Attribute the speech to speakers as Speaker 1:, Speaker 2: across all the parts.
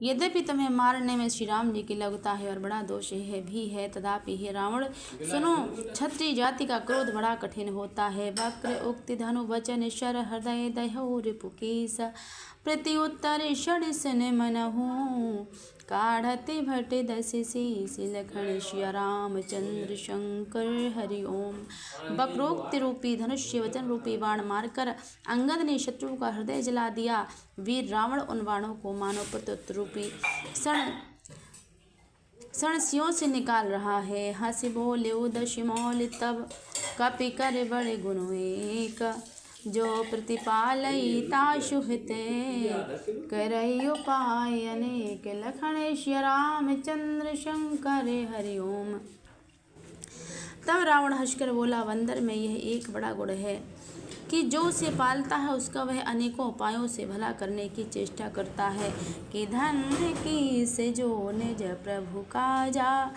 Speaker 1: यद्यपि तुम्हें मारने में श्री राम जी की लगता है और बड़ा दोष है भी है, तथापि हे रावण सुनो, क्षत्रिय जाति का क्रोध बड़ा कठिन होता है। वक्र उक्ति धनु वचन शर हृदय दयो रिपुकेश प्रत्युत्तर षड सन मनहु काढ़ते भट्ट दस शीश लखन श्री रामचंद्र शंकर हरि ओम। वक्रोक्ति रूपी धनुष्य वचन रूपी बाण मारकर अंगद ने शत्रु का हृदय जला दिया। वीर रावण उन बाणों को मानो प्रत्युत्तर रूपी सणसियों से निकाल रहा है। हंसी बोले उदय मौल तब कपि कर बड़े गुण एक जो प्रतिपालई ताशु हिते करई उपाय अनेक लखन श्री रामचंद्र शंकर हरि ओम। तब रावण हंसकर बोला, बंदर में यह एक बड़ा गुण है कि जो उसे पालता है उसका वह अनेकों उपायों से भला करने की चेष्टा करता है। कि धन की से जो निज प्रभु काजा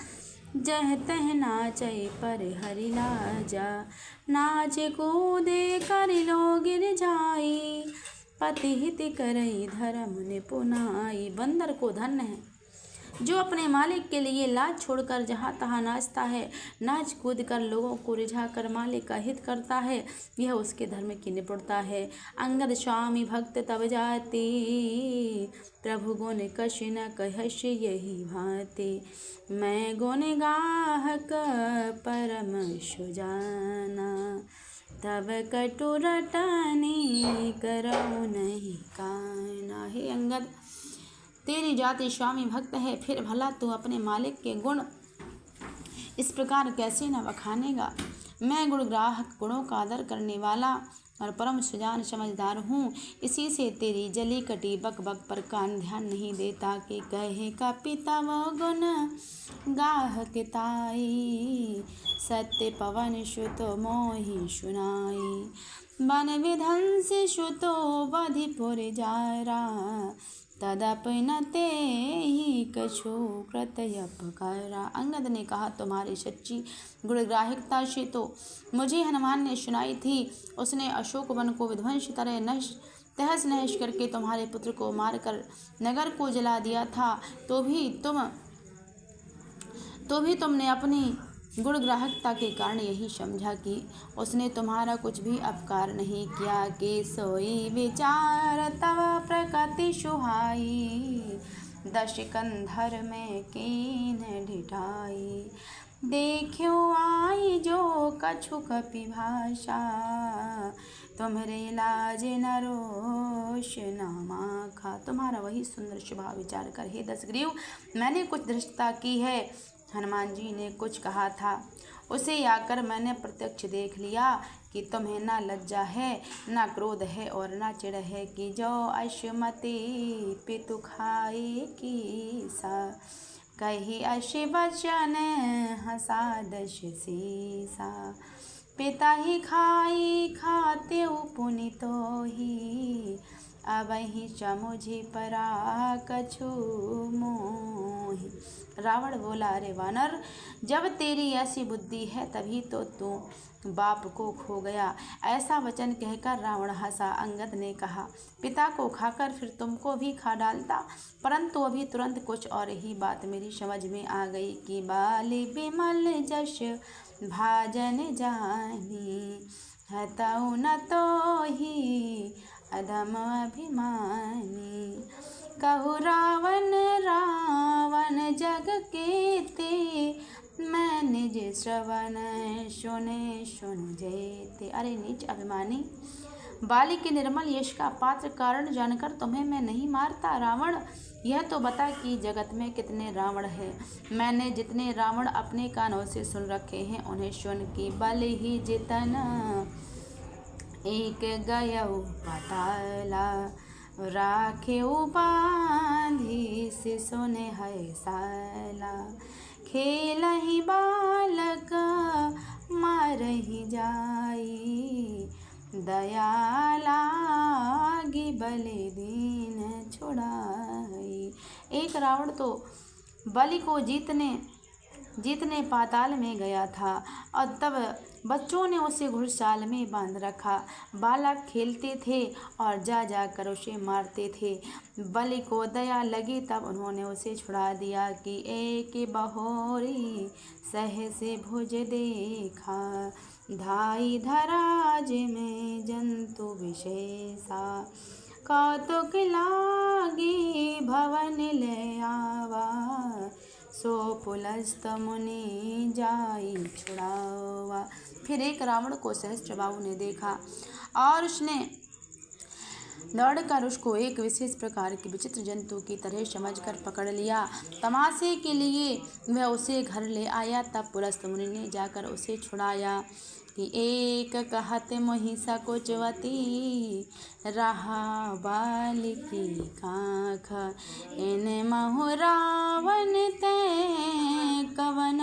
Speaker 1: जह तह नाचै पर हरि लाजा नाच कूदे कर लो गिर जाई पति हित करई धर्म निपुनाई। बंदर को धन्य है जो अपने मालिक के लिए लाज छोड़कर जहाँ तहाँ नाचता है, नाच कूद कर लोगों को रिझा कर मालिक का हित करता है, यह उसके धर्म की निपुणता है। अंगद स्वामी भक्त तब जाति प्रभु गुण कश न कहश यही भांति मैं गुण गाहक परम सुजाना तब कटु रटनी करऊ नहीं काना। हे अंगद, तेरी जाति स्वामी भक्त है, फिर भला तू अपने मालिक के गुण इस प्रकार कैसे न बखानेगा। मैं गुणग्राहक, गुणों का आदर करने वाला और परम सुजान समझदार हूँ, इसी से तेरी जली कटी बक बक पर कान ध्यान नहीं देता। कि कहे का पिता वो गुण गाहक ताई सत्य पवन सुतो मोहि सुनाई बन विधंस सुतो बधिपुर जारा तदपनते ही कछु कृतयपकारा। अंगद ने कहा, तुम्हारी सच्ची गुणग्राहिकता से तो मुझे हनुमान ने सुनाई थी। उसने अशोक वन को विध्वंस तरह तहस नहस करके तुम्हारे पुत्र को मारकर नगर को जला दिया था, तो भी तुमने अपनी गुणग्राहकता के कारण यही समझा कि उसने तुम्हारा कुछ भी अपकार नहीं किया। कि सोई विचार तव प्रकृति सुहाई दश कंधर में कीन ढिठाई देखो आई जो कछु कपि भाषा तुम्हारे लाज न रोष न माखा। तुम्हारा वही सुंदर स्वभाव विचार कर हे दशग्रीव मैंने कुछ धृष्टता की है। हनुमान जी ने कुछ कहा था, उसे आकर मैंने प्रत्यक्ष देख लिया कि तुम्हें ना लज्जा है, ना क्रोध है और ना चिढ़ है। कि जो अश्वमति पितु खाए की सा कही अश वचन हंसा दश सीसा पिता ही खाई खाते पुनितो ही अब ही चमुझी परा कछु मोहि। रावण बोला, अरे वानर, जब तेरी ऐसी बुद्धि है तभी तो तू बाप को खो गया। ऐसा वचन कहकर रावण हंसा। अंगद ने कहा, पिता को खाकर फिर तुमको भी खा डालता, परंतु अभी तुरंत कुछ और ही बात मेरी समझ में आ गई। कि बाली बिमल जश भाजन जानी हतऊ न तो ही अधम अभिमानी कहु रावण रावण जग केते मैं निज श्रवण सुने सुन जेते। अरे नीच अभिमानी, बाली के निर्मल यश का पात्र कारण जानकर तुम्हें मैं नहीं मारता। रावण, यह तो बता कि जगत में कितने रावण हैं। मैंने जितने रावण अपने कानों से सुन रखे हैं उन्हें सुन। की बल ही जितना एक गयऊ पताला राखे बांधी से सुने है साला खेल ही बालक मार ही जाई दयाला गी बलि दीन छुड़ाई। एक रावण तो बलि को जीतने जीतने पाताल में गया था और तब बच्चों ने उसे घुड़साल में बांध रखा। बालक खेलते थे और जा जाकर उसे मारते थे। बलि को दया लगी तब उन्होंने उसे छुड़ा दिया कि एक बहोरी सहसे भुज देखा, धाई धराज में जंतु विशेषा, कौतुक लागी भवन ले आवा, सो पुलस्त मुनि जाई छुड़ावा। फिर एक रावण को सहस्त्रबाहु ने देखा और उसने दौड़कर उसको एक विशेष प्रकार के विचित्र जंतु की तरह समझकर पकड़ लिया। तमाशे के लिए वह उसे घर ले आया। तब पुलस्त मुनि ने जाकर उसे छुड़ाया कि एक कहत मोहि सकुचवती, रहा बालिकी काख, इन महु रावण ते कवन